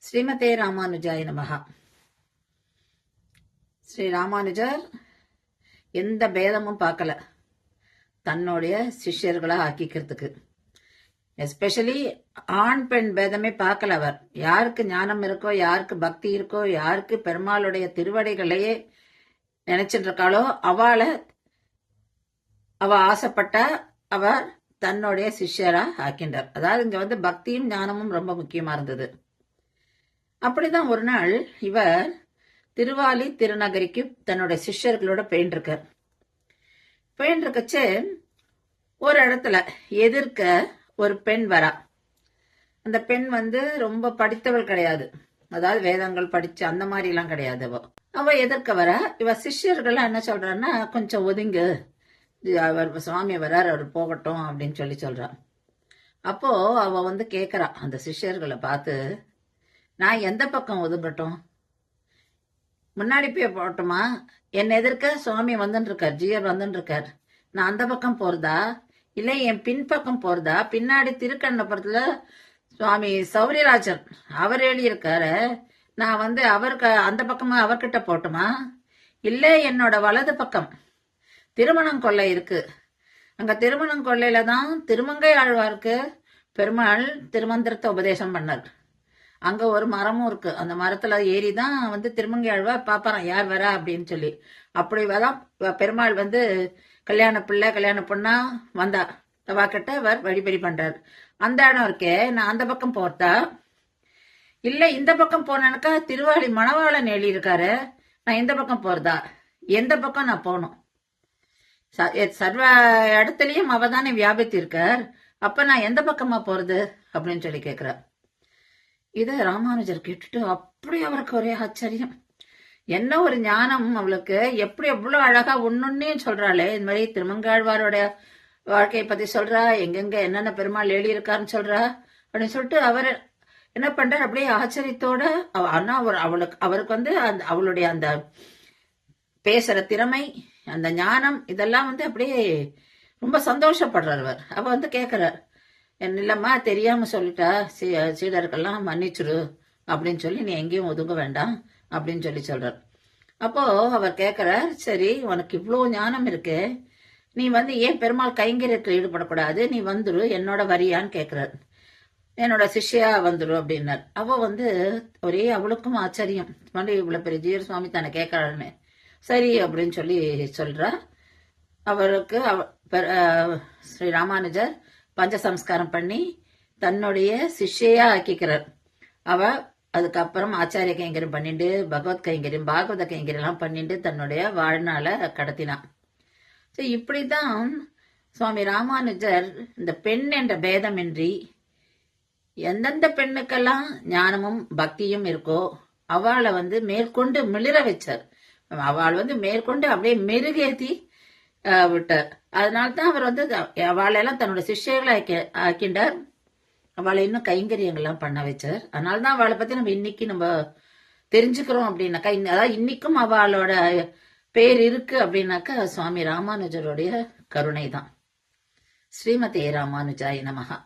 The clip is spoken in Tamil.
ஸ்ரீமதே ராமானுஜாய நமஹா. ஸ்ரீ ராமானுஜர் எந்த பேதமும் பார்க்கல தன்னுடைய சிஷ்யர்களா ஆக்கிக்கிறதுக்கு. எஸ்பெஷலி ஆண் பெண் பேதமே பார்க்கல. அவர் யாருக்கு ஞானம் இருக்கோ, யாருக்கு பக்தி இருக்கோ, யாருக்கு பெருமாளுடைய திருவடிகளையே நினைச்சிட்டு இருக்காளோ அவ ஆசைப்பட்ட அவர் தன்னுடைய சிஷ்யரா ஆக்கின்றார். அதாவது இங்க பக்தியும் ஞானமும் ரொம்ப முக்கியமா இருந்தது. அப்படிதான் ஒரு நாள் இவர் திருவாலி திருநகரிக்கு தன்னுடைய சிஷ்யர்களோட போயின்றிருக்கார். போயின்றிருக்கச்சு ஒரு இடத்துல எதிர்க்க ஒரு பெண் வரா. அந்த பெண் ரொம்ப படித்தவள் கிடையாது, அதாவது வேதங்கள் படிச்சு அந்த மாதிரி எல்லாம் கிடையாது. அவ எதிர்க்க வர இவ சிஷ்யர்கள் என்ன சொல்றான்னா, கொஞ்சம் ஒதுங்கு, அவர் சுவாமி வரார், அவர் போகட்டும் அப்படின்னு சொல்லி சொல்றான். அப்போ அவ கேக்குறா அந்த சிஷ்யர்களை பார்த்து, நான் எந்த பக்கம் ஒதுங்கட்டும், முன்னாடி போய் போகட்டுமா, என் எதிர்க்க சுவாமி வந்துட்டு இருக்கார், ஜியர் வந்துட்டு இருக்கார், நான் அந்த பக்கம் போறதா இல்லை என் பின்பக்கம் போறதா, பின்னாடி திருக்கண்ணபுரத்துல சுவாமி சௌரியராஜன் அவர் எழுதியிருக்காரு, நான் அவருக்கு அந்த பக்கமா அவர்கிட்ட போட்டுமா, இல்ல என்னோட வலது பக்கம் திருமணம் கொள்ளை இருக்கு, அங்க திருமணம் கொள்ளையில தான் திருமங்கை ஆழ்வாருக்கு பெருமாள் திருமந்திரத்தை உபதேசம் பண்ணார். அங்க ஒரு மரமும் இருக்கு, அந்த மரத்துல ஏறிதான் திருமங்கை ஆழ்வா பாப்பாராம் யார் வரா அப்படின்னு சொல்லி. அப்படிதான் பெருமாள் கல்யாண பிள்ளை கல்யாண பொண்ணா வந்தா அவா கிட்ட அவர் வழிபறி பண்றாரு. அந்த இடம் இருக்கே, நான் அந்த பக்கம் போறதா இல்ல இந்த பக்கம் போனாக்கா திருவாளி மணவாளன் எழுதி இருக்காரு, நான் இந்த பக்கம் போறதா, எந்த பக்கம் நான் போகணும், சர்வ இடத்துலயும் அவதானே வியாபித்து இருக்கார், அப்ப நான் எந்த பக்கமா போறது அப்படின்னு சொல்லி கேக்குறார். இத ராமானுஜர் கேட்டுட்டு அப்படி அவருக்கு ஒரே ஆச்சரியம். என்ன ஒரு ஞானம் அவளுக்கு, எப்படி எவ்வளவு அழகா ஒன்னொன்னே சொல்றாளே. இந்த மாதிரி திருமங்காழ்வாரோட வாழ்க்கையை பத்தி சொல்றா, எங்கெங்க என்னென்ன பெருமாள் எழுதியிருக்காருன்னு சொல்றா அப்படின்னு சொல்லிட்டு அவர் என்ன பண்றார், அப்படியே ஆச்சரியத்தோட. ஆனா அவருக்கு அவளுடைய அந்த பேசுற திறமை, அந்த ஞானம், இதெல்லாம் அப்படியே ரொம்ப சந்தோஷப்படுறார் அவர். அவ கேக்குறார், இல்லம்மா தெரியாம சொல்லிட்டா, சீடர்கள்லாம் மன்னிச்சிரு அப்படின்னு சொல்லி நீ எங்கேயும் ஒதுங்க வேண்டாம் அப்படின்னு சொல்லி சொல்றார். அப்போ அவர் கேட்கிறார், சரி உனக்கு இவ்வளவு ஞானம் இருக்கு, நீ ஏன் பெருமாள் கைங்கரியத்தில் ஈடுபடக்கூடாது, நீ வந்துரு என்னோட வரியான்னு கேட்கிறார். என்னோட சிஷ்யா வந்துரு அப்படின்னார். அவ ஒரே அவளுக்கும் ஆச்சரியம், இவ்வளவு பெரிய ஜீயர் சுவாமி தானே கேட்கறாருன்னு. சரி அப்படின்னு சொல்லி சொல்றா. அவருக்கு ஸ்ரீ ராமானுஜர் பஞ்சசம்ஸ்காரம் பண்ணி தன்னுடைய சிஷ்யா ஆக்கிக்கிறார். அவ அதுக்கப்புறம் ஆச்சாரிய கைங்கரியம் பண்ணிட்டு பகவத் கைங்கரியம் பாகவத கைங்கரியம் எல்லாம் பண்ணிட்டு தன்னுடைய வாழ்நாளை கடத்தினான். இப்படிதான் சுவாமி ராமானுஜர் இந்த பெண் என்ற பேதமின்றி எந்தெந்த பெண்ணுக்கெல்லாம் ஞானமும் பக்தியும் இருக்கோ அவளை மேற்கொண்டு மிளிர வச்சார். அவள் மேற்கொண்டு அப்படியே மெருகேத்தி விட்டார். அதனால்தான் அவர் அவளெல்லாம் தன்னோட சிஷ்யர்களை ஆக்கிண்டார். அவளை இன்னும் கைங்கரியங்கள்லாம் பண்ண வச்சார். அதனால்தான் அவளை பத்தி நம்ம இன்னைக்கு தெரிஞ்சுக்கிறோம் அப்படின்னாக்கா, அதாவது இன்னைக்கும் அவளோட பேர் இருக்கு அப்படின்னாக்கா சுவாமி ராமானுஜருடைய கருணை தான். ஸ்ரீமதே ராமானுஜாய நமஹா.